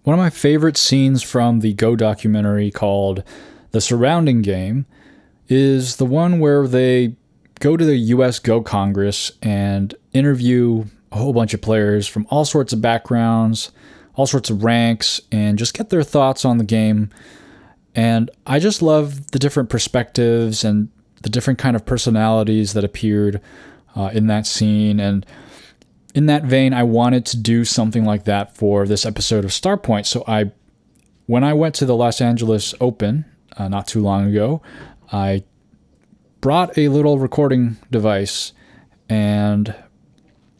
one of my favorite scenes from the Go documentary called The Surrounding Game is the one where they go to the US Go Congress and interview a whole bunch of players from all sorts of backgrounds, all sorts of ranks, and just get their thoughts on the game. And I just love the different perspectives and the different kind of personalities that appeared in that scene. And in that vein, I wanted to do something like that for this episode of Starpoint. So when I went to the Los Angeles Open not too long ago, I brought a little recording device and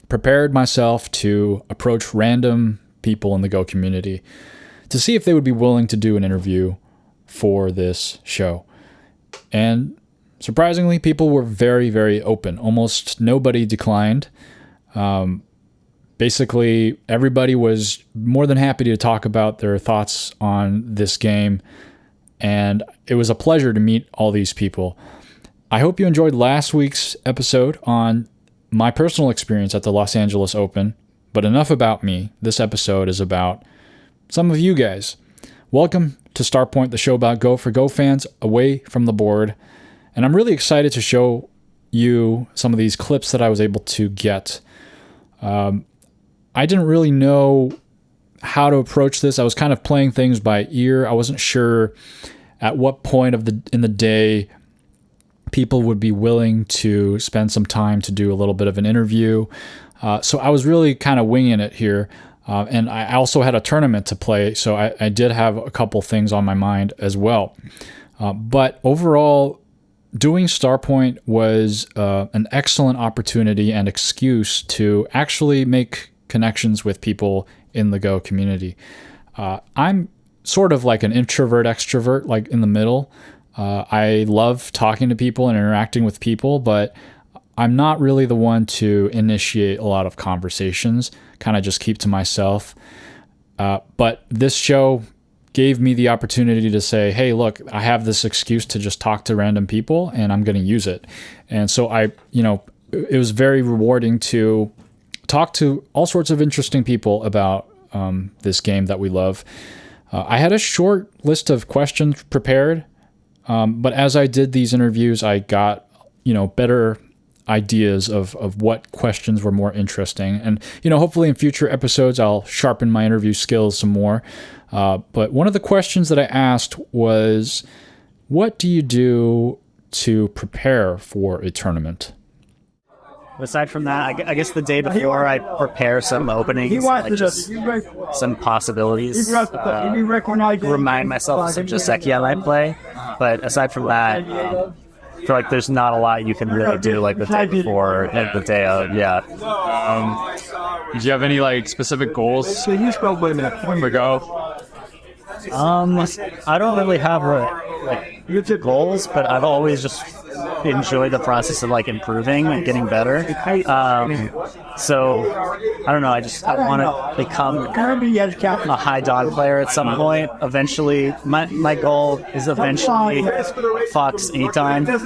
prepared myself to approach random people in the Go community to see if they would be willing to do an interview for this show. And surprisingly, people were very, very open. Almost nobody declined. Basically, everybody was more than happy to talk about their thoughts on this game, and it was a pleasure to meet all these people. I hope you enjoyed last week's episode on my personal experience at the Los Angeles Open, but enough about me. This episode is about some of you guys. Welcome to Starpoint, the show about Go for Go fans away from the board, and I'm really excited to show you some of these clips that I was able to get. I didn't really know how to approach this. I was kind of playing things by ear. I wasn't sure at what point in the day people would be willing to spend some time to do a little bit of an interview. So I was really kind of winging it here. And I also had a tournament to play, so I did have a couple things on my mind as well. But overall, doing Starpoint was an excellent opportunity and excuse to actually make connections with people in the Go community. I'm sort of like an introvert extrovert, like in the middle. I love talking to people and interacting with people, but I'm not really the one to initiate a lot of conversations, kind of just keep to myself. But this show gave me the opportunity to say, hey, look, I have this excuse to just talk to random people and I'm going to use it. And so it was very rewarding to talk to all sorts of interesting people about this game that we love. I had a short list of questions prepared, but as I did these interviews, I got, better ideas of what questions were more interesting. And, hopefully in future episodes, I'll sharpen my interview skills some more. But one of the questions that I asked was, what do you do to prepare for a tournament? Aside from that, I guess the day before I prepare some openings, like just some possibilities, remind myself of some Joseki I might play. But aside from that, I feel like there's not a lot you can really do like the day before and the day of. Yeah. Do you have any specific goals for Go? I don't really have goals, but I've always just enjoyed the process of improving and getting better. So I don't know. I want to become a high dawn player at some point. Eventually, my goal is eventually Fox anytime, but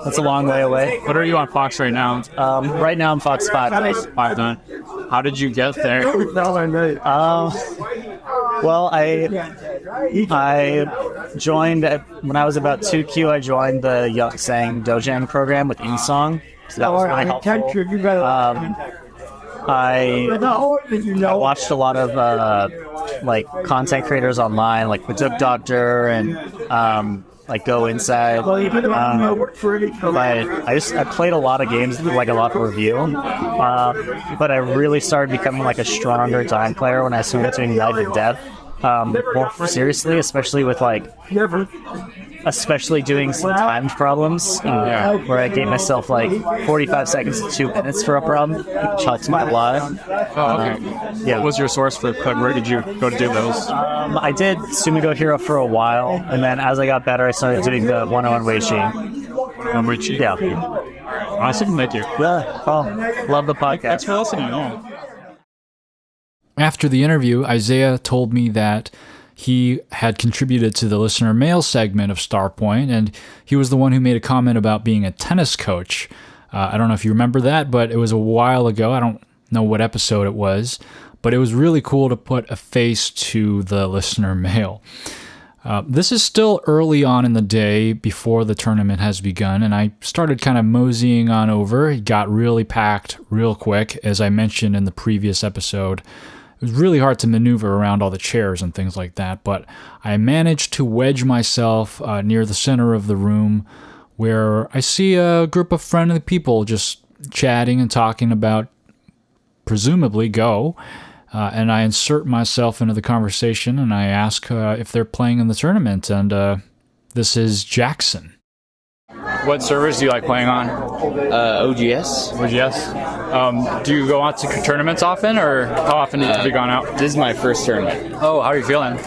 that's a long way away. What are you on Fox right now? Right now I'm Fox 5. 5 done. How did you get there? Well, I joined when I was about 2Q. I joined the Young Sang Dojang program with Insong. So that was really helpful. I watched a lot of content creators online, like the Duck Doctor and Go Inside. But I played a lot of games, a lot of review. But I really started becoming a stronger time player when I started doing United Death. More seriously, especially with doing some timed problems where I gave myself 45 seconds to 2 minutes for a problem, chucked my live. Yeah. What was your source for where did you go to do those? I did Sumigo Hero for a while, and then as I got better, I started doing the 101 Weiqi. Yeah. Awesome, thank you. Yeah. Oh, love the podcast. Thanks for listening. After the interview, Isaiah told me that he had contributed to the listener mail segment of Starpoint, and he was the one who made a comment about being a tennis coach. I don't know if you remember that, but it was a while ago. I don't know what episode it was, but it was really cool to put a face to the listener mail. This is still early on in the day before the tournament has begun, and I started kind of moseying on over. It got really packed real quick, as I mentioned in the previous episode. It was really hard to maneuver around all the chairs and things like that, but I managed to wedge myself near the center of the room where I see a group of friendly people just chatting and talking about presumably Go. And I insert myself into the conversation, and I ask if they're playing in the tournament, and this is Jackson. What servers do you like playing on? OGS. OGS. Do you go out to tournaments often, or how often have you gone out? This is my first tournament. Oh, how are you feeling?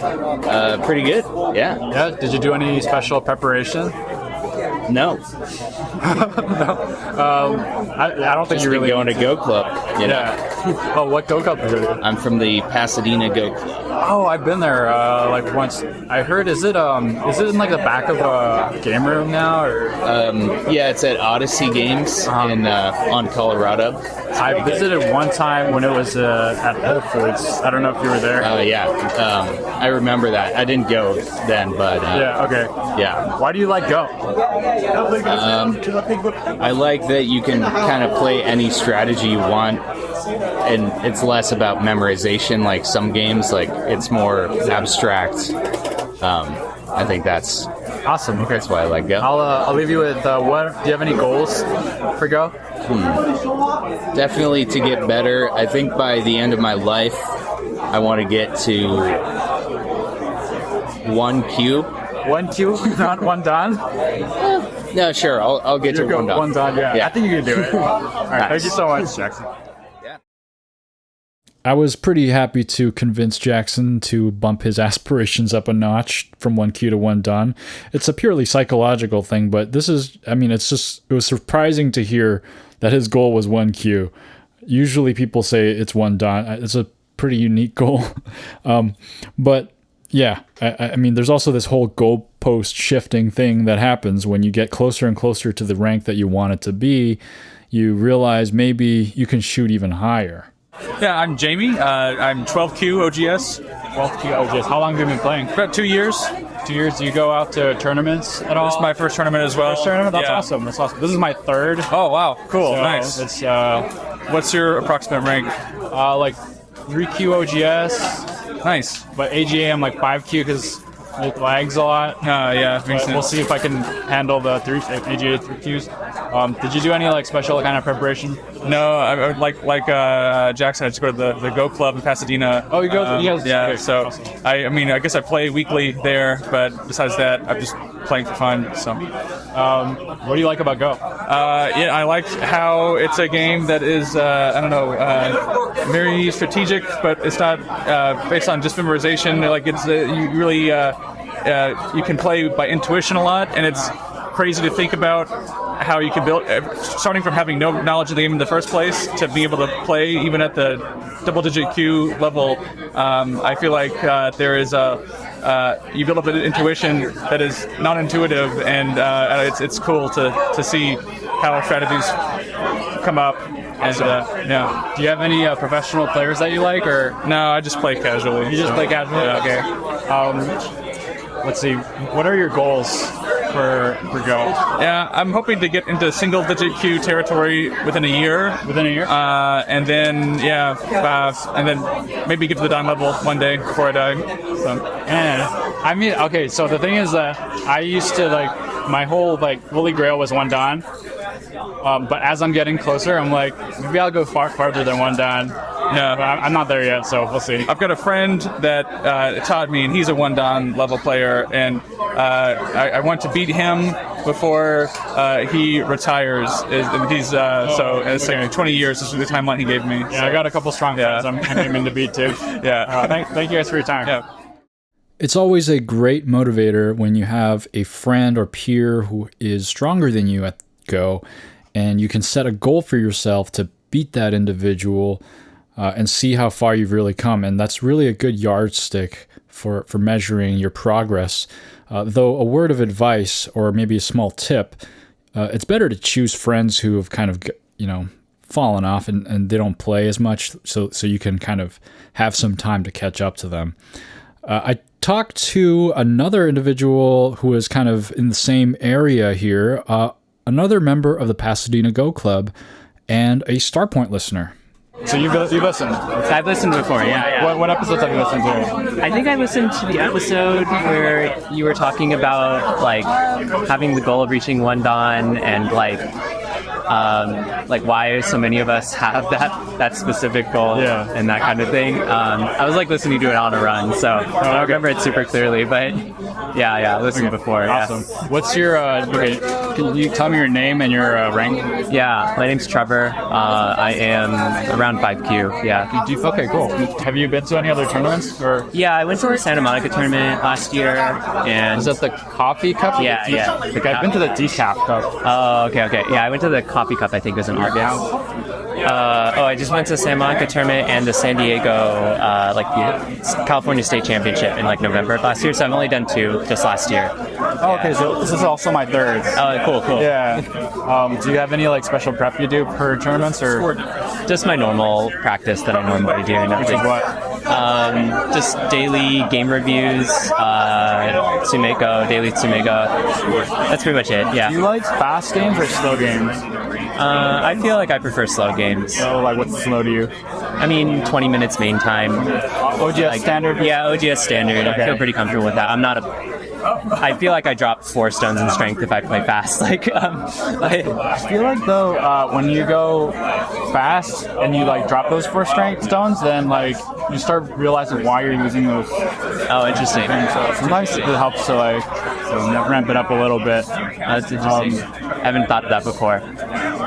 Pretty good. Yeah. Yeah. Did you do any special preparation? No. I don't think you really going to Go Club. You know? Yeah. Oh, what Go Club is it? I'm from the Pasadena Go Club. Oh, I've been there like once. I heard. Is it in like the back of a game room now? Or Yeah, it's at Odyssey Games in on Colorado. I visited one time when it was at Whole Foods. I don't know if you were there. Yeah. I remember that. I didn't go then, but Yeah. Okay. yeah. Why do you like Go? I like that you can kind of play any strategy you want, and it's less about memorization like some games. Like, it's more abstract. I think that's Awesome. Okay. that's why I like Go. I'll leave you with what? Do you have any goals for Go? Definitely to get better. I think by the end of my life, I want to get to 1Q. 1Q, not one dan. No, sure. I'll get to one done. One dan. Yeah. Yeah. I think you can do it. All right. Nice. Thank you so much, Jackson. I was pretty happy to convince Jackson to bump his aspirations up a notch from 1Q to 1 dan. It's a purely psychological thing, but this is, I mean, it was surprising to hear that his goal was 1Q. Usually people say it's 1 dan. It's a pretty unique goal. But yeah, I mean, there's also this whole goalpost shifting thing that happens when you get closer and closer to the rank that you want it to be. You realize maybe you can shoot even higher. Yeah, I'm Jamie. I'm 12Q OGS. 12Q OGS. How long have you been playing? About 2 years. 2 years. Do you go out to tournaments at all? This is my first tournament as well. First tournament? That's Yeah. awesome. That's awesome. This is my third. Oh, wow. Cool. So Nice. It's What's your approximate rank? like 3Q OGS, Nice. but AGA I'm like 5Q because it lags a lot. Yeah. But we'll see if I can handle the AGA 3Qs. Did you do any like special kind of preparation? No, I would like Jackson. I just go to the Go Club in Pasadena. Oh, you go? Yes. Yeah. Okay, So awesome. I mean, I guess I play weekly there, but besides that, I'm just playing for fun. So. What do you like about Go? Yeah, I like how it's a game that is, I don't know, very strategic, but it's not based on just memorization. Like, it's you really you can play by intuition a lot, and it's crazy to think about how you can build, starting from having no knowledge of the game in the first place to be able to play even at the double-digit Q level. I feel like there is you build up an intuition that is non-intuitive, and it's cool to see how strategies come up. And yeah, Do you have any professional players that you like, or no, I just play casually. you just play casually? Yeah. Okay. Let's see. What are your goals for Go? Yeah, I'm hoping to get into single-digit Q territory within a year. Within a year? And then and then maybe get to the Dan level one day before I die. So. And I mean, okay. So the thing is that I used to like my whole like holy grail was 1 dan. But as I'm getting closer, I'm like, maybe I'll go farther than 1 dan. Yeah. But I'm not there yet, so we'll see. I've got a friend that taught me, and he's a 1 dan level player, and I want to beat him before he retires. He's so it's like 20 years is the timeline he gave me. Yeah, I got a couple strong friends I'm aiming to beat too. Yeah. Thank you guys for your time. Yeah. It's always a great motivator when you have a friend or peer who is stronger than you at Go, and you can set a goal for yourself to beat that individual and see how far you've really come. And that's really a good yardstick for measuring your progress. Though a word of advice or maybe a small tip, it's better to choose friends who have kind of, fallen off and they don't play as much, so you can kind of have some time to catch up to them. I talked to another individual who is kind of in the same area here, another member of the Pasadena Go Club and a Starpoint listener. So you've listened. I've listened before, yeah. What episodes have you listened to? I think I listened to the episode where you were talking about like having the goal of reaching 1 Dan and like why so many of us have that specific goal and that kind of thing. I was like listening to it on a run, so I don't remember it super clearly, but I listened before. Awesome. Yeah. What's your can you tell me your name and your rank? Yeah, my name's Trevor. I am around 5Q. Yeah. Okay, cool. Have you been to any other tournaments? Or Yeah, I went to the Santa Monica tournament last year, and is that the Coffee Cup? Yeah. Like I've been to the Decaf Cup. Oh, okay. Yeah, I went to the Coffee Cup, I think it was in August. I just went to the Santa Monica tournament and the San Diego, the California State Championship in like November of last year. So I've only done 2 just last year. Oh, okay. So this is also my 3rd. Oh, cool. Yeah. Do you have any like special prep you do per tournaments or? Just my normal practice that I normally do. Which is what? Just daily game reviews, daily Tsumego. That's pretty much it. Yeah. Do you like fast games or slow games? I feel like I prefer slow games. So like what's slow to you? I mean, 20 minutes main time. OGS standard? Yeah, OGS standard. Okay. I feel pretty comfortable with that. I feel like I drop 4 stones in strength if I play fast. I feel like though when you go fast and you like drop those 4 strength stones, then like you start realizing why you're using those. Oh, interesting. So sometimes it helps to like ramp it up a little bit. That's interesting. I haven't thought of that before.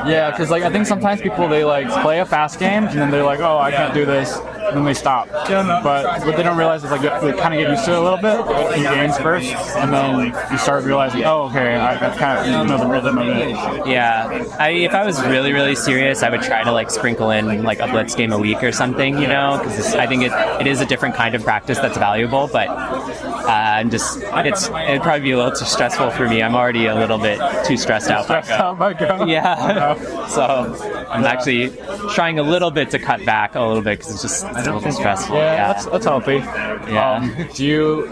Yeah, because like I think sometimes people they like play a fast game and then they're like, oh, I can't do this, and then they stop. But what they don't realize is like you have to kind of get used to it a little bit in games first, and then you start realizing, oh, okay, that's kind of the rhythm of it. Yeah, if I was really, really serious, I would try to like sprinkle in like a blitz game a week or something, because I think it is a different kind of practice that's valuable. But it'd probably be a little too stressful for me. I'm already a little bit too stressed out. My God. Yeah, so I'm actually trying a little bit to cut back a little bit because it's a little bit stressful. Yeah, that's healthy. Yeah. Do you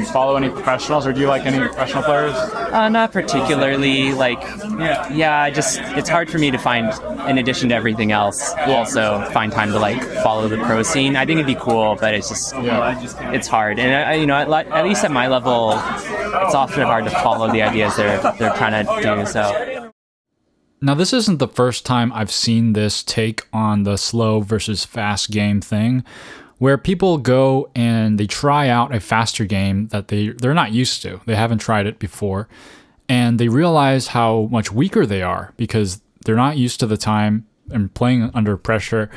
follow any professionals, or do you like any professional players? Not particularly. It's hard for me to find, in addition to everything else, also find time to like follow the pro scene. I think it'd be cool, but it's just it's hard. And at least at my level, it's often hard to follow the ideas they're trying to do. So. Now, this isn't the first time I've seen this take on the slow versus fast game thing, where people go and they try out a faster game that they're not used to. They haven't tried it before, and they realize how much weaker they are because they're not used to the time and playing under pressure,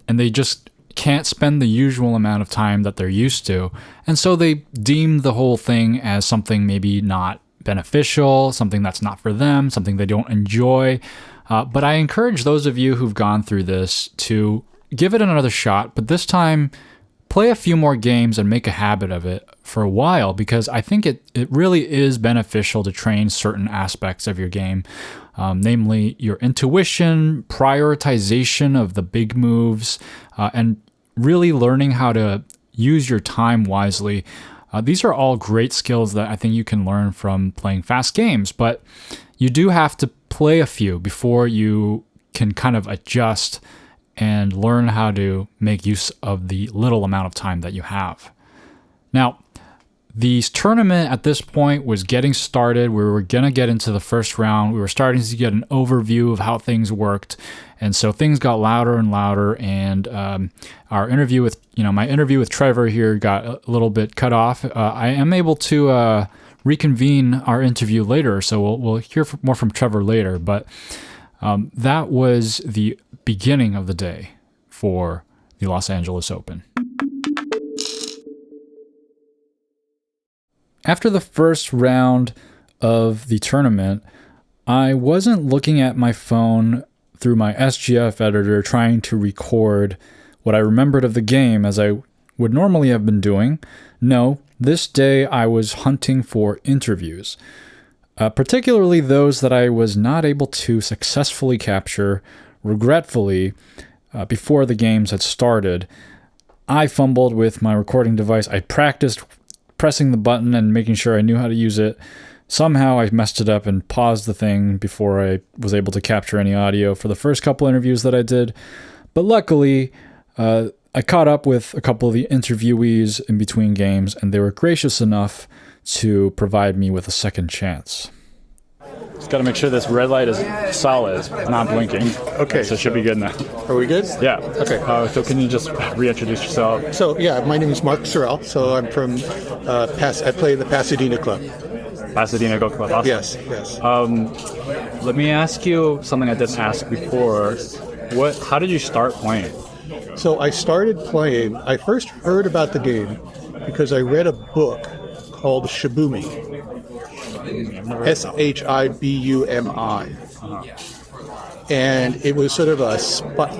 and they just can't spend the usual amount of time that they're used to. And so they deem the whole thing as something maybe not beneficial, something that's not for them, something they don't enjoy. But I encourage those of you who've gone through this to give it another shot, but this time play a few more games and make a habit of it for a while, because I think it really is beneficial to train certain aspects of your game, namely your intuition, prioritization of the big moves, and really learning how to use your time wisely. These are all great skills that I think you can learn from playing fast games, but you do have to play a few before you can kind of adjust and learn how to make use of the little amount of time that you have. Now, the tournament at this point was getting started. We were going to get into the first round. We were starting to get an overview of how things worked. And so things got louder and louder. And our interview with, my interview with Trevor here got a little bit cut off. I am able to reconvene our interview later. So we'll hear more from Trevor later. But that was the beginning of the day for the Los Angeles Open. After the first round of the tournament, I wasn't looking at my phone through my SGF editor trying to record what I remembered of the game as I would normally have been doing. No, this day I was hunting for interviews, particularly those that I was not able to successfully capture regretfully, before the games had started, I fumbled with my recording device. I practiced pressing the button and making sure I knew how to use it. Somehow I messed it up and paused the thing before I was able to capture any audio for the first couple interviews that I did. But luckily, I caught up with a couple of the interviewees in between games, and they were gracious enough to provide me with a second chance. Just got to make sure this red light is solid, not blinking. Okay. So it should be good now. Are we good? Yeah. Okay. So can you just reintroduce yourself? So, yeah, my name is Mark Sorrell. So I'm from, I play in the Pasadena Club. Pasadena Go Club. Awesome. Yes. Let me ask you something I didn't ask before. How did you start playing? So I started playing, I first heard about the game because I read a book called Shibumi. Shibumi. And it was sort of a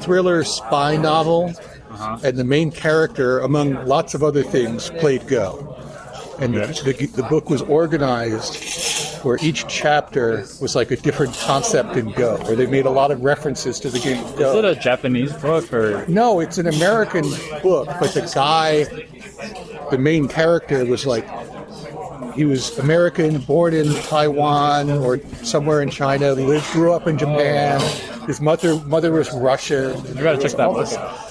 thriller spy novel. And the main character, among lots of other things, played Go. And the book was organized where each chapter was like a different concept in Go, where they made a lot of references to the game Go. Is it a Japanese book or? No, it's an American book, but the guy, the main character, was like, he was American, born in Taiwan or somewhere in China, grew up in Japan. His mother was Russian. You gotta check that book out.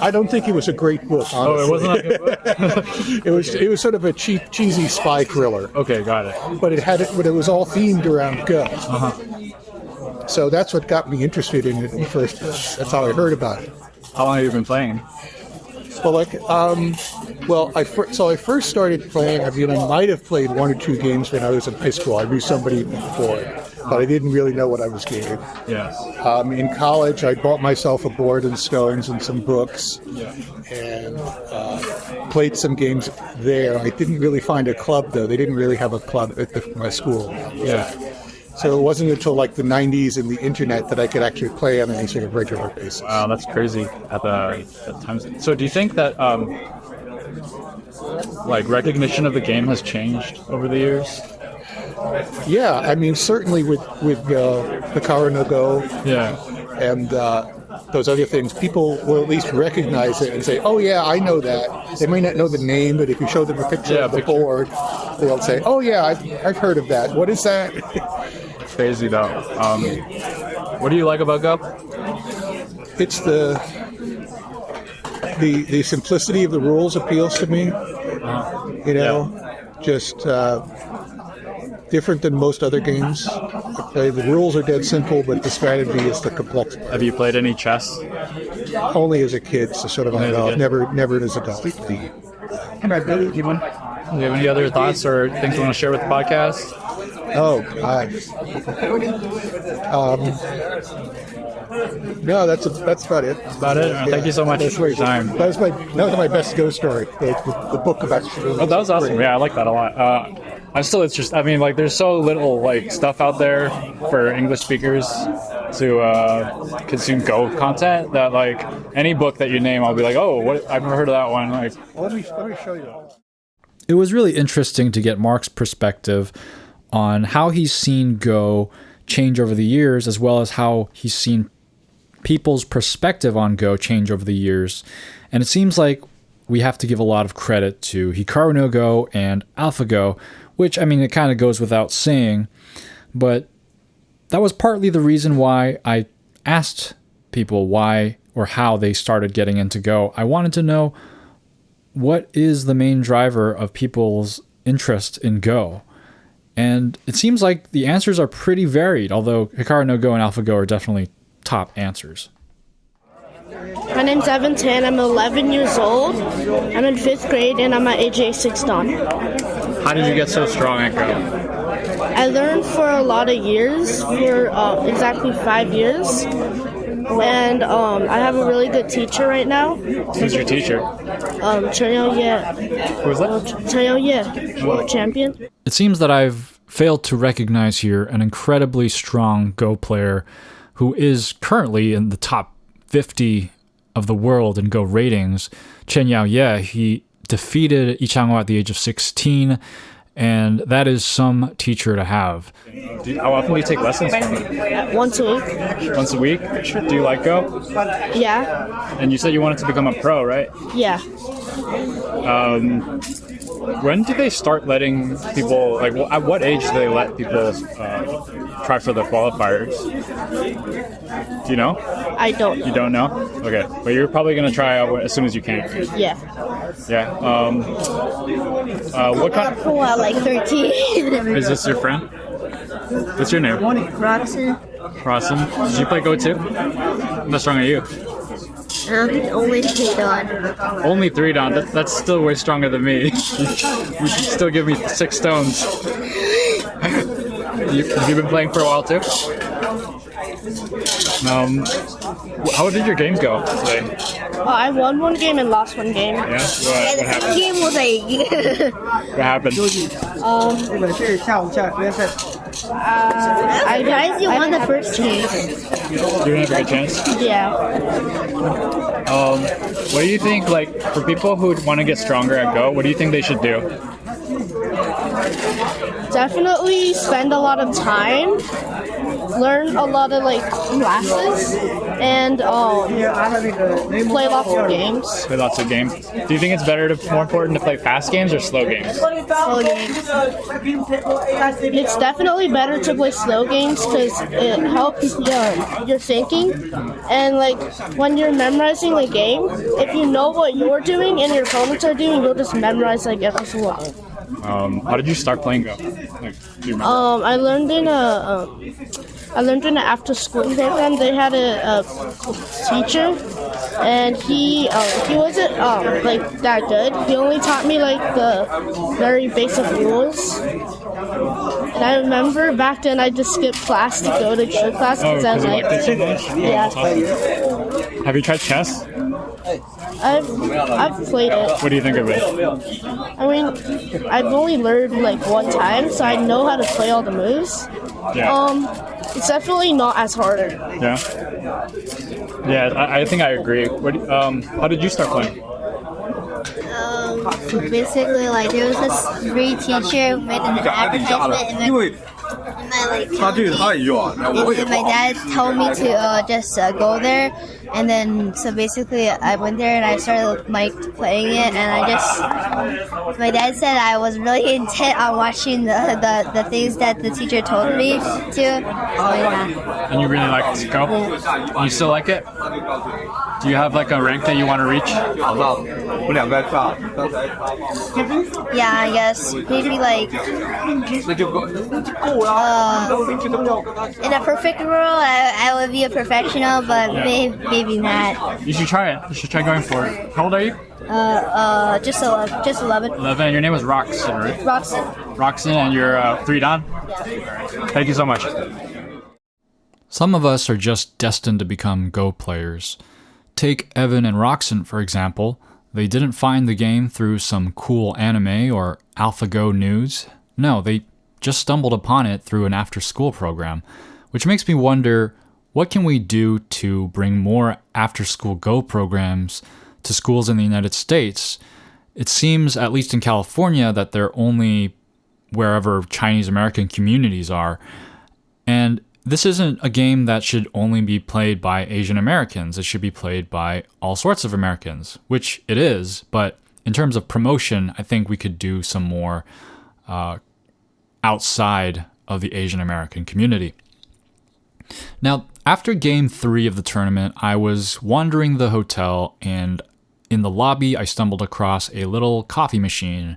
I don't think it was a great book, honestly. Oh, it wasn't a good book? It was sort of a cheap, cheesy spy thriller. Okay, got it. But it was all themed around Go. So that's what got me interested in it in the first place. That's how I heard about it. How long have you been playing? Well, I first started playing. I mean, I might have played one or two games when I was in high school. I knew somebody before, but I didn't really know what I was doing. Yeah. In college, I bought myself a board and stones and some books, and played some games there. I didn't really find a club, though. They didn't really have a club at my school. Yeah. So it wasn't until like the 90s and the internet that I could actually play on any sort of regular basis. Wow, that's crazy at the times. So do you think that like recognition of the game has changed over the years? Yeah, I mean, certainly with Hikaru no Go and those other things, people will at least recognize it and say, oh yeah, I know that. They may not know the name, but if you show them a picture of the board, they'll say, oh yeah, I've heard of that. What is that? Crazy though. What do you like about Go? It's the simplicity of the rules appeals to me. Just different than most other games. The rules are dead simple, but the strategy is the complex part. Have you played any chess? Only as a kid, so sort of on and off. Never as an adult. Do you have any other thoughts or things you want to share with the podcast? Oh, no, that's about it. That's about it. Thank you so much for your time. That was my best Go story. The book about. Oh, that was awesome. Yeah, I like that a lot. I'm still interested. I mean, like, there's so little like stuff out there for English speakers to consume Go content that like any book that you name, I'll be like, oh, what? I've never heard of that one. Like, let me show you. It was really interesting to get Mark's perspective on how he's seen Go change over the years, as well as how he's seen people's perspective on Go change over the years. And it seems like we have to give a lot of credit to Hikaru no Go and AlphaGo, which, I mean, it kind of goes without saying, but that was partly the reason why I asked people why or how they started getting into Go. I wanted to know, what is the main driver of people's interest in Go? And it seems like the answers are pretty varied, although Hikaru no Go and AlphaGo are definitely top answers. My name's Evan Tan. I'm 11 years old. I'm in 5th grade, and I'm at AJ 6 Dan. How did you get so strong at Go? I learned for a lot of years, for exactly 5 years. And I have a really good teacher right now. Who's your teacher? Chen Yao Ye. Who's that? Chen Yao Ye, world champion. It seems that I've failed to recognize here an incredibly strong Go player who is currently in the top 50 of the world in Go ratings. Chen Yao Ye, he defeated Yi Chang'o at the age of 16 And that is some teacher to have. How often do you take lessons from them? Once a week. Once a week? Do you like Go? Yeah. And you said you wanted to become a pro, right? Yeah. When do they start letting people, like, at what age do they let people try for the qualifiers? Do you know? I don't know. You don't know? Okay. But you're probably going to try out as soon as you can. Yeah. Yeah. What kind of... Well, like 13. Is this your friend? What's your name? Roxanne. Roxanne. Did you play Go too? How strong are you? Only 3 Dan. Only 3 Dan. That's still way stronger than me. You still give me 6 stones. Have you been playing for a while too? How did your games go today? I won one game and lost one game. Yeah? What happened? Game was a. What happened? Guys, you won the first game. You didn't have a good chance? Yeah. What do you think, like, for people who want to get stronger at Go, what do you think they should do? Definitely spend a lot of time, learn a lot of like classes, and play lots of games. Play lots of games. Do you think it's more important to play fast games or slow games? Slow games. It's definitely better to play slow games because it helps your thinking. And like when you're memorizing a game, if you know what you're doing and your opponents are doing, you'll just memorize like every so long. How did you start playing Go? Like, do you remember? I learned in an after-school program. They had a teacher, and he wasn't like that good. He only taught me like the very basic rules. And I remember back then I just skipped class to go to gym class because I was like, yeah. Have you tried chess? I've played it. What do you think of it? I mean, I've only learned like one time, so I know how to play all the moves. Yeah. It's definitely not as harder. Yeah. Yeah, I think I agree. How did you start playing? Basically, like there was this free teacher who made an advertisement in my like county, and my dad told me to just go there, and then so basically I went there and I started like playing it, and my dad said I was really intent on watching the things that the teacher told me to. So yeah. And you really like Go? Yeah. And you still like it? Do you have like a rank that you want to reach? Yeah, I guess maybe like in a perfect world, I would be a professional, but maybe not. You should try it. You should try going for it. How old are you? Just 11. 11. And your name was Roxanne, right? Roxanne. Roxanne, and you're 3 Dan? Yeah. Thank you so much. Some of us are just destined to become Go players. Take Evan and Roxanne, for example. They didn't find the game through some cool anime or AlphaGo news. No, they just stumbled upon it through an after-school program, which makes me wonder, what can we do to bring more after-school Go programs to schools in the United States? It seems, at least in California, that they're only wherever Chinese American communities are. And this isn't a game that should only be played by Asian Americans. It should be played by all sorts of Americans, which it is. But in terms of promotion, I think we could do some more outside of the Asian American community. Now, after Game 3 of the tournament, I was wandering the hotel, and in the lobby, I stumbled across a little coffee machine,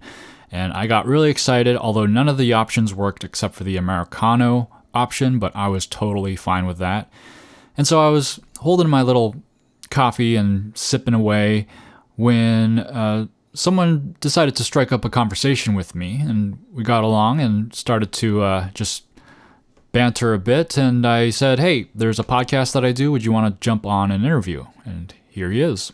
and I got really excited, although none of the options worked except for the Americano option, but I was totally fine with that. And so I was holding my little coffee and sipping away when someone decided to strike up a conversation with me, and we got along and started to just banter a bit, and I said, hey, there's a podcast that I do. Would you want to jump on an interview? And here he is.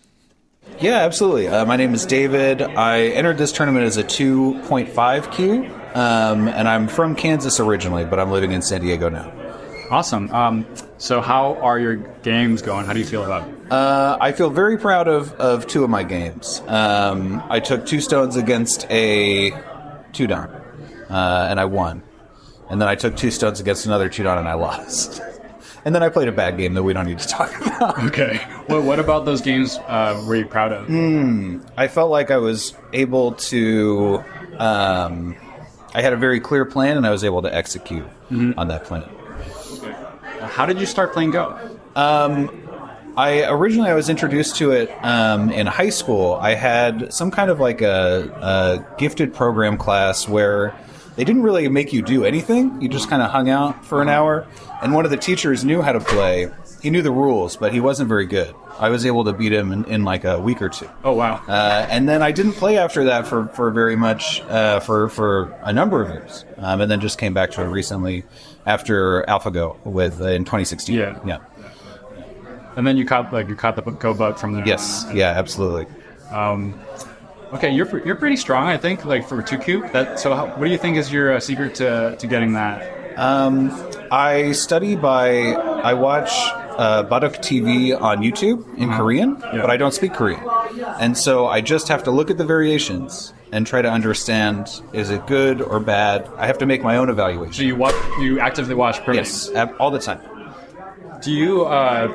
Yeah, absolutely. My name is David. I entered this tournament as a 2.5 queue, and I'm from Kansas originally, but I'm living in San Diego now. Awesome. So how are your games going? How do you feel about it? I feel very proud of 2 of my games. I took 2 stones against a 2 Dan. and I won. And then I took 2 stones against another Chudan, and I lost. And then I played a bad game that we don't need to talk about. Okay. Well, what about those games were you proud of? I felt like I was able to... I had a very clear plan, and I was able to execute on that plan. How did you start playing Go? I was introduced to it in high school. I had some kind of like a gifted program class where they didn't really make you do anything. You just kind of hung out for an hour. And one of the teachers knew how to play. He knew the rules, but he wasn't very good. I was able to beat him in like a week or 2. Oh, wow. And then I didn't play after that for very much, for a number of years. And then just came back to it recently after AlphaGo in 2016. Yeah. And then you caught the Go bug from there. Yes. Yeah, absolutely. Okay, you're pretty strong, I think, like for 2Q. So what do you think is your secret to getting that? I watch Baduk TV on YouTube in Korean, but I don't speak Korean. And so I just have to look at the variations and try to understand, is it good or bad? I have to make my own evaluation. So you actively watch Korean? Yes, all the time. Do you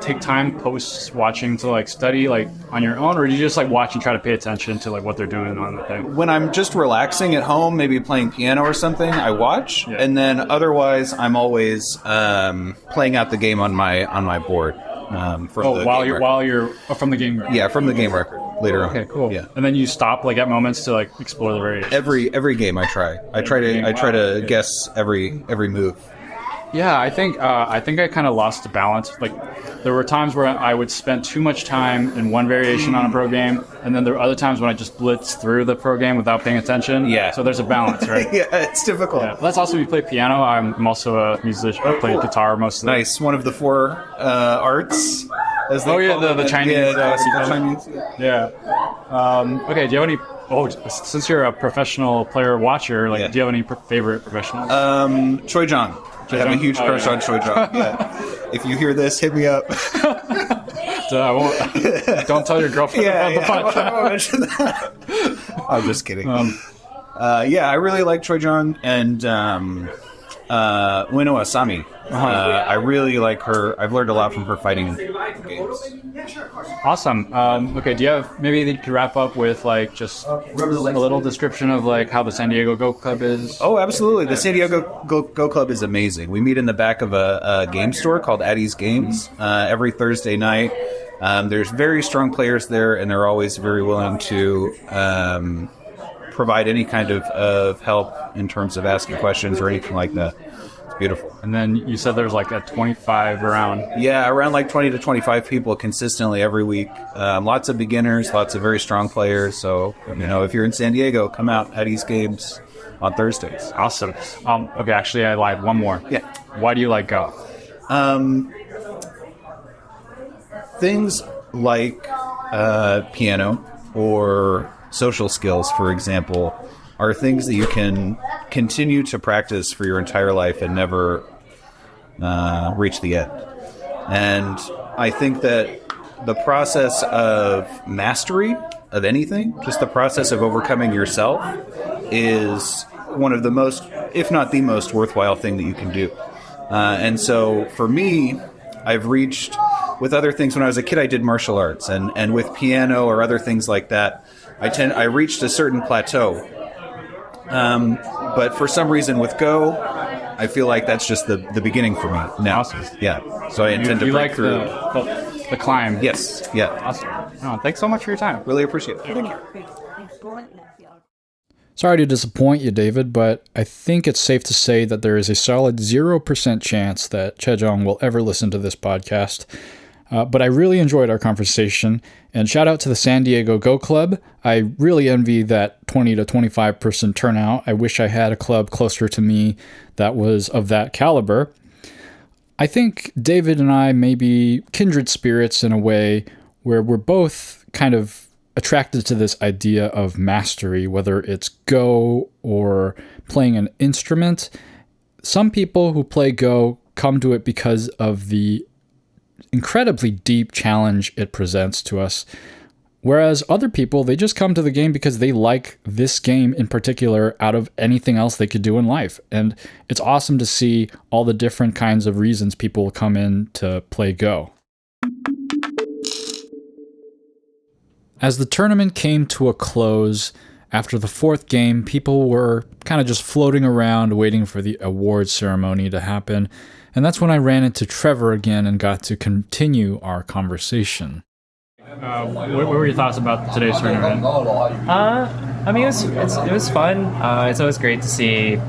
take time post watching to like study like on your own, or do you just like watch and try to pay attention to like what they're doing on the thing? When I'm just relaxing at home, maybe playing piano or something, I watch, and then otherwise I'm always playing out the game on my board. While you're from the game record. Yeah, from the game record later on. Okay, cool. Yeah, and then you stop like at moments to like explore the variations. Every game I try to guess every move. Yeah, I think I kind of lost the balance. Like, there were times where I would spend too much time in one variation on a pro game, and then there were other times when I just blitzed through the pro game without paying attention. Yeah. So there's a balance, right? Yeah, it's difficult. Yeah. That's also, we play piano. I'm also a musician. I play guitar mostly. Nice. One of the 4 arts. The Chinese. Chinese. Yeah. Okay, do you have any... Oh, since you're a professional player watcher, do you have any favorite professionals? Choi Jong. I have a huge crush on Choi Jong. Yeah. If you hear this, hit me up. Don't tell your girlfriend about the podcast. I won't mention that. I'm just kidding. I really like Choi Jong and Ueno Asami. I really like her. I've learned a lot from her fighting games. Awesome. Okay, do you have, maybe you could wrap up with like just a little description of like how the San Diego Go Club is? Oh, absolutely. The San Diego Go Club is amazing. We meet in the back of a game store called Addie's Games every Thursday night. There's very strong players there, and they're always very willing to provide any kind of help in terms of asking questions or anything like that. Beautiful. And then you said there's like a 25 around. Yeah, around like 20 to 25 people consistently every week. Lots of beginners, lots of very strong players. So, if you're in San Diego, come out at East Games on Thursdays. Awesome. Okay, actually, I lied. One more. Yeah. Why do you like Go? Things like piano or social skills, for example, are things that you can continue to practice for your entire life and never reach the end. And I think that the process of mastery of anything, just the process of overcoming yourself, is one of the most, if not the most worthwhile thing that you can do. And so for me, I've reached, with other things, when I was a kid, I did martial arts, and with piano or other things like that, I reached a certain plateau. But for some reason with Go, I feel like that's just the beginning for me now. Awesome. Yeah. So I intend to break through. The climb. Yes. Yeah. Awesome. Oh, thanks so much for your time. Really appreciate it. Thank you. Sorry to disappoint you, David, but I think it's safe to say that there is a solid 0% chance that Chejong will ever listen to this podcast. But I really enjoyed our conversation, and shout out to the San Diego Go Club. I really envy that 20 to 25 person turnout. I wish I had a club closer to me that was of that caliber. I think David and I may be kindred spirits in a way where we're both kind of attracted to this idea of mastery, whether it's Go or playing an instrument. Some people who play Go come to it because of the incredibly deep challenge it presents to us. Whereas other people, they just come to the game because they like this game in particular out of anything else they could do in life. And it's awesome to see all the different kinds of reasons people come in to play Go. As the tournament came to a close, after the fourth game, people were kind of just floating around waiting for the awards ceremony to happen. And that's when I ran into Trevor again and got to continue our conversation. What were your thoughts about today's tournament? I mean, it was fun. It's always great to see,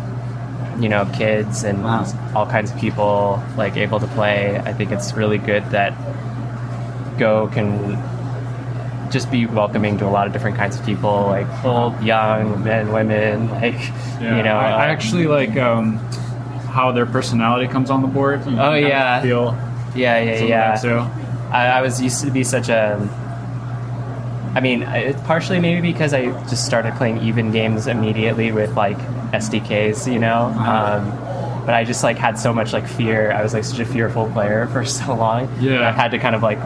kids and all kinds of people like able to play. I think it's really good that Go can just be welcoming to a lot of different kinds of people, like old, young, men, women. Like, I actually like how their personality comes on the board. You yeah, feel yeah. Too. I was used to be such a. I mean, it's partially maybe because I just started playing even games immediately with like SDKs, but I just like had so much like fear. I was like such a fearful player for so long. Yeah, I had to kind of like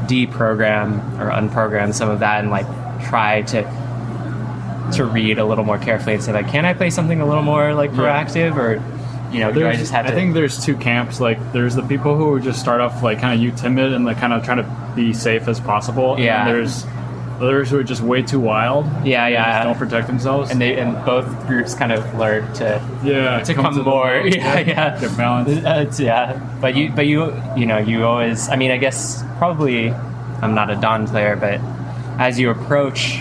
deprogram or unprogram some of that and like try to read a little more carefully and say like, can I play something a little more like proactive or. Do I just have to... I think there's two camps. Like, there's the people who just start off like kind of timid and like kind of trying to be safe as possible. Yeah. And there's others who are just way too wild. Yeah. Just don't protect themselves. And both groups kind of learn to come to more. Yeah. Get balanced. But you always. I mean, I guess probably I'm not a Dawn player, but as you approach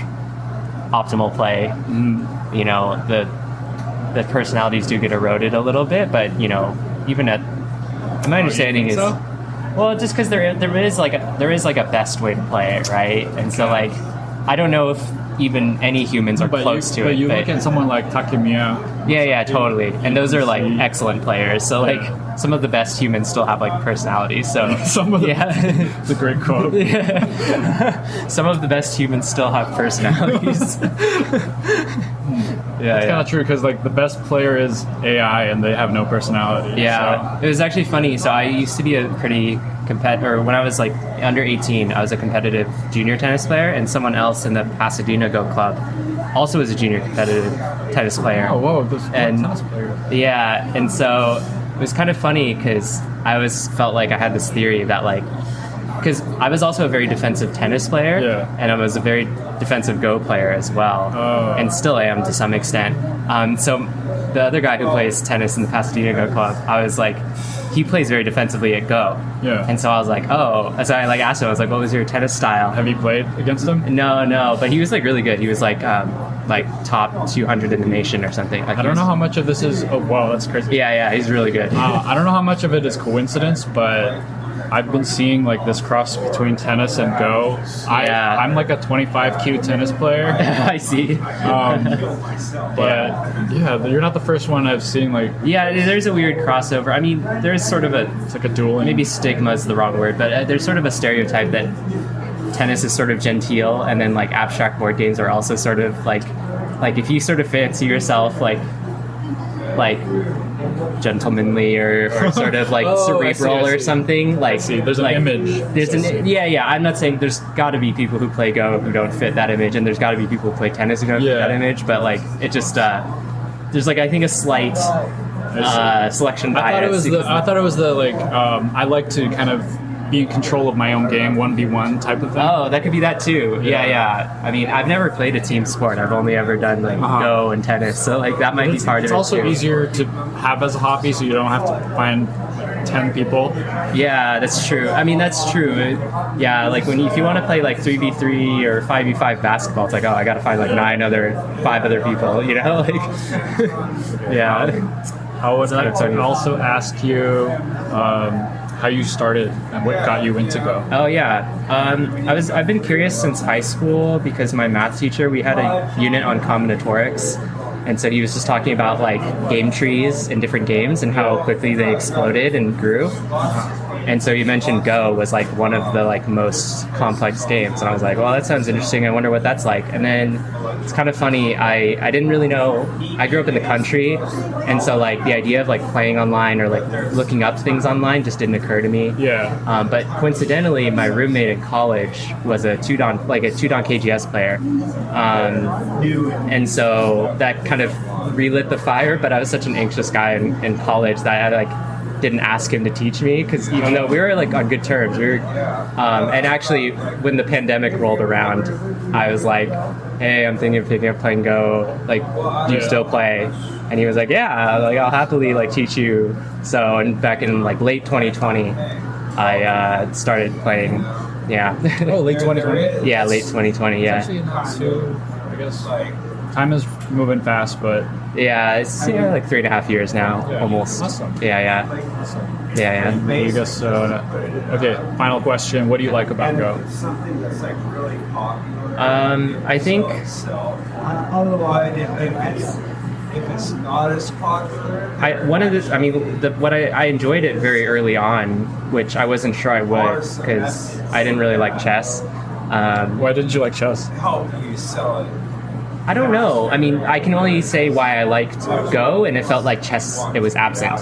optimal play, the personalities do get eroded a little bit, but even at my understanding is well, just because there is like a best way to play it, right? And so like I don't know if even any humans are close to it. But you look at someone like Takemiya. Yeah, totally. And those are like excellent players. So like some of the best humans still have like personalities. So some of the it's a great quote. Some of the best humans still have personalities. It's kind of true because like the best player is AI and they have no personality. Yeah, so. It was actually funny. So I used to be a pretty competitive, or when I was like under 18, I was a competitive junior tennis player, and someone else in the Pasadena Go Club also was a junior competitive tennis player. Oh, whoa, this tennis player. Yeah, and so it was kind of funny because I always felt like I had this theory that like, because I was also a very defensive tennis player, and I was a very defensive Go player as well, and still am to some extent. So the other guy who plays tennis in the Pasadena Go Club, I was like, he plays very defensively at Go. Yeah. And so I was like, oh. So I like asked him, I was like, what was your tennis style? Have you played against him? No. But he was like really good. He was like top 200 in the nation or something. Like, I don't know how much of this is. Oh wow, that's crazy. Yeah, he's really good. I don't know how much of it is coincidence, but I've been seeing like this cross between tennis and Go. I'm like a 25Q tennis player. I see. But yeah, you're not the first one I've seen like. Yeah, there's a weird crossover. I mean, there's sort of it's like a dueling. Maybe stigma is the wrong word, but there's sort of a stereotype that tennis is sort of genteel, and then like abstract board games are also sort of like if you sort of fancy yourself like gentlemanly or sort of like cerebral or something. Like, there's an like, image. I'm not saying there's got to be people who play Go who don't fit that image, and there's got to be people who play tennis who don't fit that image. But like, it just there's like I think a slight selection bias. I thought it was the like I like to kind of be in control of my own game, 1v1 type of thing. Oh, that could be that too. Yeah. I mean, I've never played a team sport. I've only ever done like Go and tennis, so like that might be part of it. It's also easier to have as a hobby, so you don't have to find 10 people. Yeah, that's true. I mean, that's true. Yeah, like if you want to play like 3v3 or 5v5 basketball, it's like, oh, I got to find like 5 other people, you know? Like, yeah. I would also ask you how you started and what got you into Go. Oh yeah, I've been curious since high school because my math teacher, we had a unit on combinatorics, and so he was just talking about like game trees in different games and how quickly they exploded and grew. And so you mentioned Go was like one of the like most complex games, and I was like, well, that sounds interesting. I wonder what that's like. And then it's kind of funny. I didn't really know. I grew up in the country, and so like the idea of like playing online or like looking up things online just didn't occur to me. Yeah. But coincidentally, my roommate in college was a two don KGS player, and so that kind of relit the fire. But I was such an anxious guy in college that I like didn't ask him to teach me, because even though we were like on good terms, we were and actually when the pandemic rolled around, I was like, hey, I'm thinking of picking up playing Go, like, do you still play? And he was like, yeah, like I'll happily like teach you. So, and back in like late 2020 I started playing. Yeah. Oh, late 2020. Yeah, late 2020. Yeah. Actually not too, I guess time is moving fast, but yeah, it's like 3.5 years now, almost. Awesome. Yeah. Awesome. Yeah. I guess okay, final question. What do you like about Go? I think if it's not as popular. I enjoyed it very early on, which I wasn't sure I would, because I didn't really like chess. Why didn't you like chess? Help you sell it. I don't know. I mean, I can only say why I liked Go, and it felt like chess, it was absent.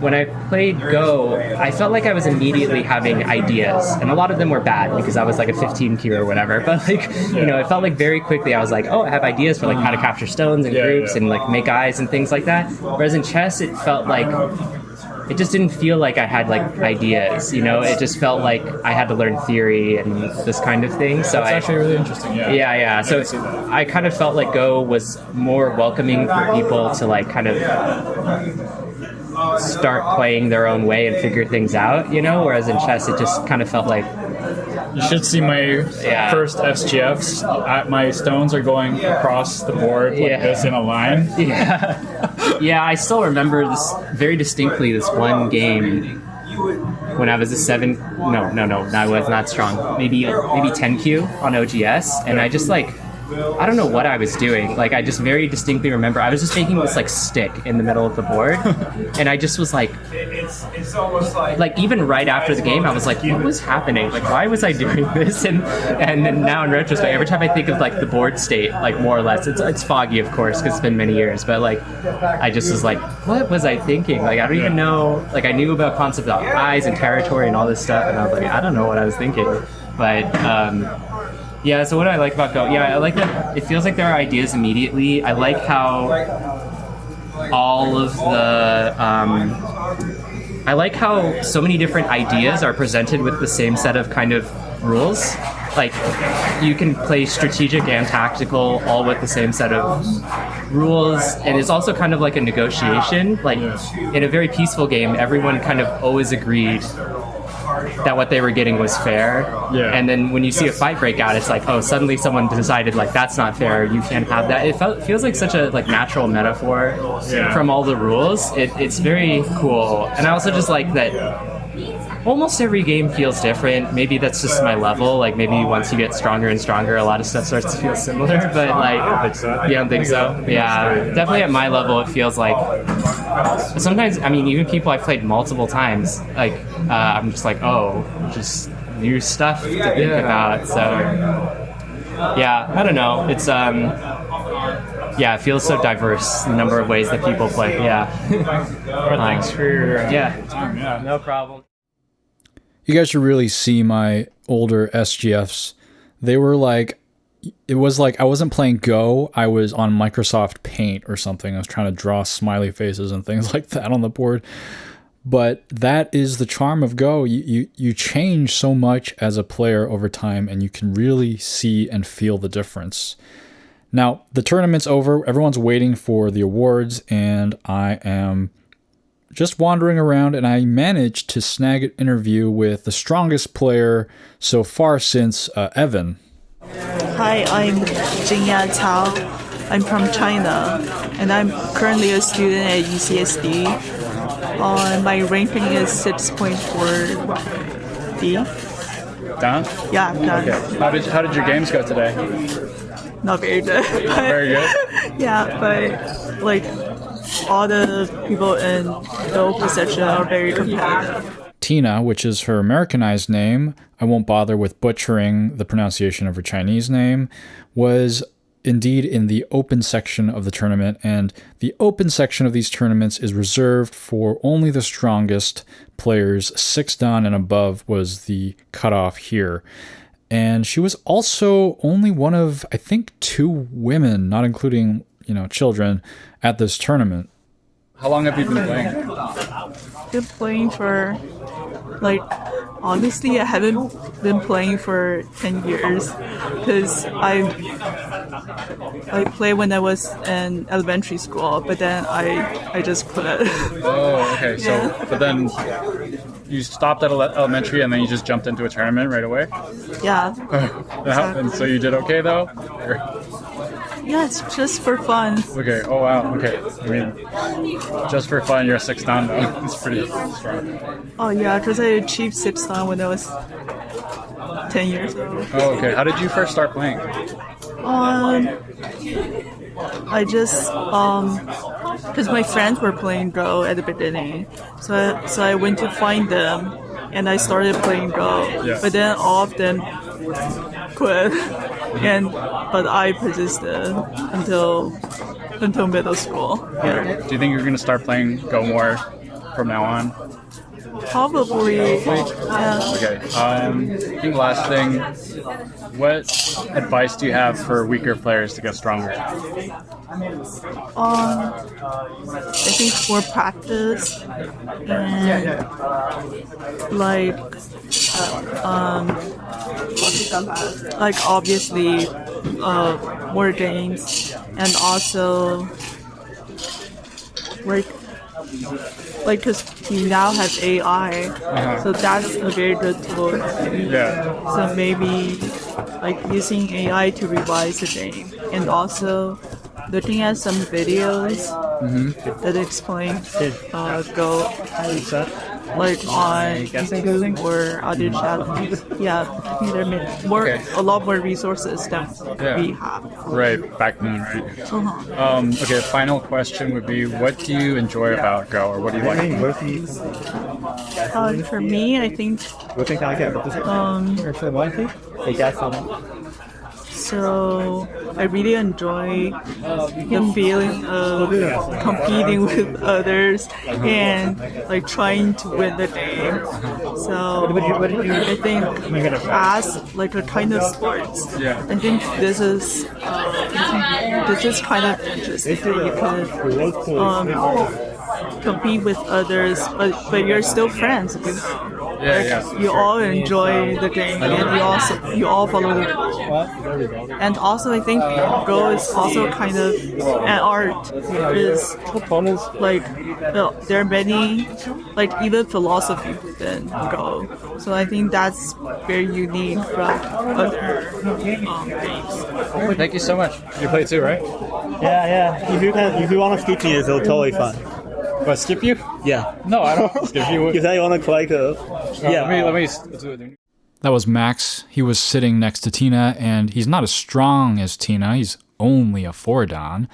When I played Go, I felt like I was immediately having ideas, and a lot of them were bad because I was like a 15 queue or whatever. But like, you know, it felt like very quickly I was like, oh, I have ideas for like how to capture stones in groups and like make eyes and things like that. Whereas in chess, it felt like it just didn't feel like I had like ideas, you know. It just felt like I had to learn theory and this kind of thing. So that's actually really interesting. Yeah. So I kind of felt like Go was more welcoming for people to like kind of start playing their own way and figure things out, you know. Whereas in chess, it just kind of felt like, you should see my first SGFs. My stones are going across the board like this in a line. Yeah, I still remember this very distinctly. This one game when I was a I was not strong. Maybe 10Q on OGS, and I just like, I don't know what I was doing. Like, I just very distinctly remember I was just making this like stick in the middle of the board, and I just was like, it's almost like even right after the game, I was like, what was happening? Like, why was I doing this? And now in retrospect, every time I think of like the board state, like more or less, it's foggy, of course, because it's been many years. But like, I just was like, what was I thinking? Like, I don't even know. Like, I knew about concepts of eyes and territory and all this stuff, and I was like, I don't know what I was thinking. But yeah, so what do I like about Go? Yeah, I like that it feels like there are ideas immediately. I like how all of the I like how so many different ideas are presented with the same set of kind of rules. Like, you can play strategic and tactical all with the same set of rules, and it's also kind of like a negotiation. Like, in a very peaceful game, everyone kind of always agreed that what they were getting was fair. And then when you see a fight break out, it's like, oh, suddenly someone decided like, that's not fair, you can't have that. It feels like such a like natural metaphor from all the rules. It's very cool. And I also just like that almost every game feels different. Maybe that's just my level. Like, maybe once you get stronger and stronger, a lot of stuff starts to feel similar. But like, you don't think so? Yeah, definitely at my level, it feels like sometimes, I mean, even people I've played multiple times, like, I'm just like, oh, just new stuff to think about. So yeah, I don't know. It's it feels so diverse, the number of ways that people play. Thanks for your time. No problem. You guys should really see my older SGFs. They were like, it was like I wasn't playing Go, I was on Microsoft Paint or something. I was trying to draw smiley faces and things like that on the board. But that is the charm of Go. You change so much as a player over time, and you can really see and feel the difference. Now, the tournament's over. Everyone's waiting for the awards, and I am just wandering around, and I managed to snag an interview with the strongest player so far since Evan. Hi, I'm Jingya Cao. I'm from China, and I'm currently a student at UCSD. My ranking is 6.4 D. Done? Yeah, done. Okay. How did your games go today? Not very good. Very good? Yeah, but like all the people in the opposition are very competitive. Tina, which is her Americanized name, I won't bother with butchering the pronunciation of her Chinese name, was indeed in the open section of the tournament, and the open section of these tournaments is reserved for only the strongest players. 6 dan and above was the cutoff here. And she was also only one of, I think, 2 women, not including, children, at this tournament. How long have you been playing? Been playing for, honestly, I haven't been playing for 10 years because I played when I was in elementary school, but then I just quit. Oh, okay. So, but then you stopped at elementary and then you just jumped into a tournament right away? Yeah. And so you did okay though? Yeah, it's just for fun. Okay. Oh wow. Okay. I mean, just for fun, you're a 6 dan though. It's pretty strong. Oh yeah, because I achieved 6 dan when I was 10 years old. Oh, okay. How did you first start playing? I just because my friends were playing Go at the beginning, so I went to find them and I started playing Go. Yeah. But then all of them quit, but I persisted until middle school. Yeah. Do you think you're gonna start playing Go more from now on? Probably. Yeah. Okay. I think last thing, what advice do you have for weaker players to get stronger? I think more practice and obviously more games, and also because we now have AI, so that's a very good tool. Yeah. So maybe using AI to revise the game, and also looking at some videos that explain Go, on YouTube or other channels. Yeah, I think there are a lot more resources than we have. Right, back then, right? Okay, final question would be, what do you enjoy about Go, or what do you like? For me, I think so I really enjoy the feeling of competing with others and trying to win the game. So I think as a kind of sports, I think this is kind of interesting. You can compete with others, but you're still friends. You all enjoy the game, and you all follow the rules. And also, I think Go is also kind of an art. Is there are many even philosophy within Go. So I think that's very unique from other games. Thank you so much. You play too, right? Yeah. If you want to skip me, it's totally fun. What, skip you? Yeah. No, I don't skip you. You said you want to collect let me do it. That was Max. He was sitting next to Tina, and he's not as strong as Tina. He's only a 4 dan.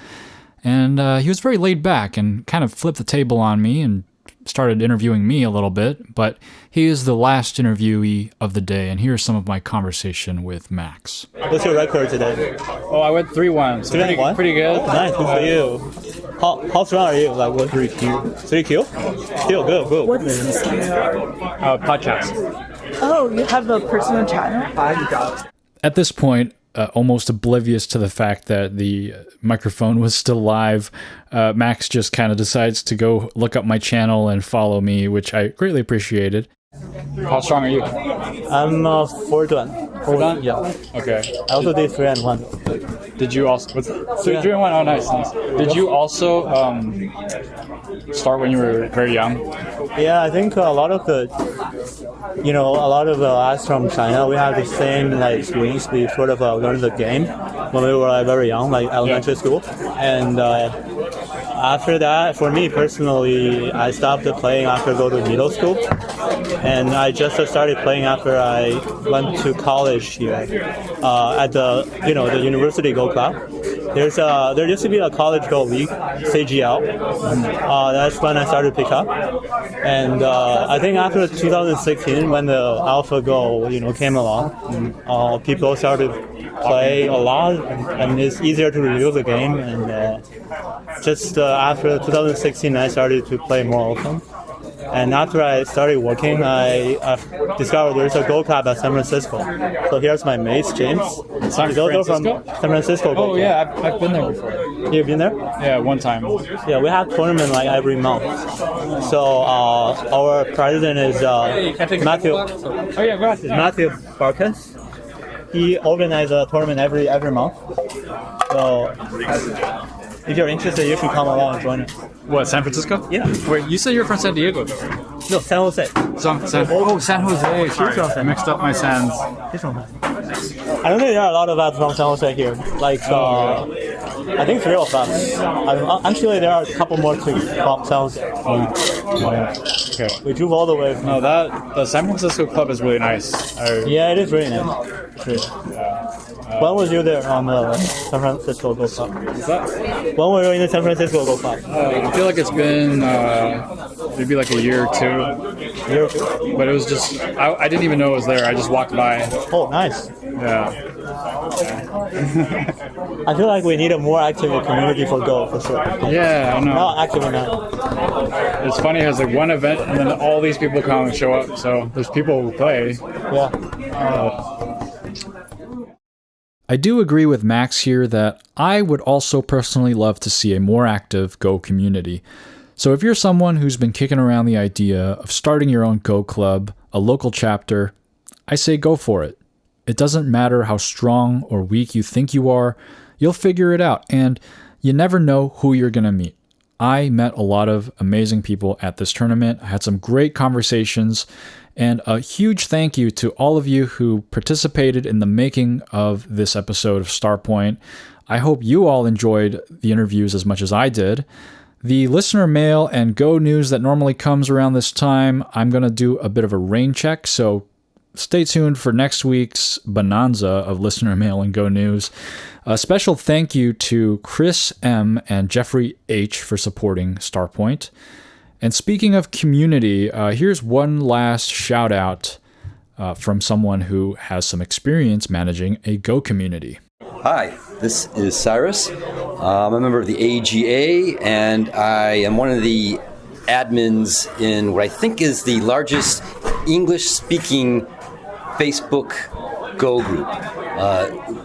And he was very laid back and kind of flipped the table on me and started interviewing me a little bit. But he is the last interviewee of the day, and here's some of my conversation with Max. What's your record today? Oh, I went 3-1. So 3-1? Pretty good. Nice, good for you. How strong are you? What? 3Q. 3Q? Still good. What is this? Podcast. Oh, you have a personal channel? At this point, almost oblivious to the fact that the microphone was still live, Max just kind of decides to go look up my channel and follow me, which I greatly appreciated. How strong are you? I'm 4 dan. 4 dan? Yeah. Okay. I also did 3-1. Did you also... 3-1? Oh, nice. Did you also start when you were very young? Yeah, I think a lot of us from China, we have the same experience. We sort of learned the game when we were very young, elementary school. And after that, for me personally, I stopped playing after go to middle school. And I just started playing after I went to college here at the University Go Club. There used to be a college Go league, CGL. That's when I started to pick up, and I think after 2016, when the AlphaGo came along, people started to play a lot, and it's easier to review the game. And just after 2016, I started to play more often. And after I started working, I discovered there's a Go Club at San Francisco. So here's my mate, James. San He's also from Francisco? San Francisco. Oh yeah, I've been there before. You've been there? Yeah, one time. Yeah, we have tournament like every month. So our president is Matthew. Oh yeah, go ahead. Matthew Barkas. He organizes a tournament every month. So if you're interested, you should come along and join us. What, San Francisco? Yeah. Wait, you said you're from San Diego, though, right? No, San Jose. San Jose. Sorry, I mixed up my Sans. I don't think there are a lot of us from San Jose here. Like, I think 3 of us. Actually, there are a couple more too from San Jose. Okay. We drove all the way. No, the San Francisco club is really nice. Yeah, it is really nice. When was you there on the San Francisco Go Club? When were you in the San Francisco Go Club? I feel like it's been maybe like a year or two. But it was just, I didn't even know it was there. I just walked by. Oh, nice. Yeah. I feel like we need a more active community for Go, for sure. Yeah, I know. Not active enough. It's funny, it has like one event and then all these people come and show up. So there's people who play. Yeah. I do agree with Max here that I would also personally love to see a more active Go community. So if you're someone who's been kicking around the idea of starting your own Go club, a local chapter, I say go for it. It doesn't matter how strong or weak you think you are, you'll figure it out, and you never know who you're going to meet. I met a lot of amazing people at this tournament. I had some great conversations, and a huge thank you to all of you who participated in the making of this episode of Starpoint. I hope you all enjoyed the interviews as much as I did. The listener mail and Go news that normally comes around this time, I'm going to do a bit of a rain check, so stay tuned for next week's bonanza of listener mail and Go news. A special thank you to Chris M. and Jeffrey H. for supporting Starpoint. And speaking of community, here's one last shout out from someone who has some experience managing a Go community. Hi, this is Cyrus. I'm a member of the AGA, and I am one of the admins in what I think is the largest English-speaking Facebook Go group.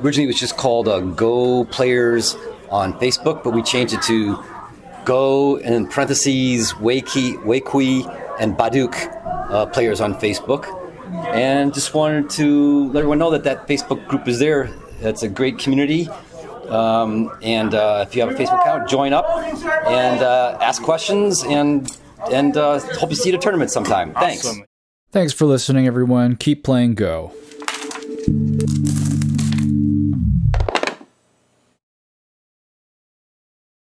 Originally it was just called Go Players on Facebook, but we changed it to Go, and in parentheses, Weiqi, and Baduk players on Facebook. And just wanted to let everyone know that Facebook group is there. It's a great community. And if you have a Facebook account, join up and ask questions, and hope you see you at a tournament sometime. Thanks. Awesome. Thanks for listening, everyone. Keep playing Go.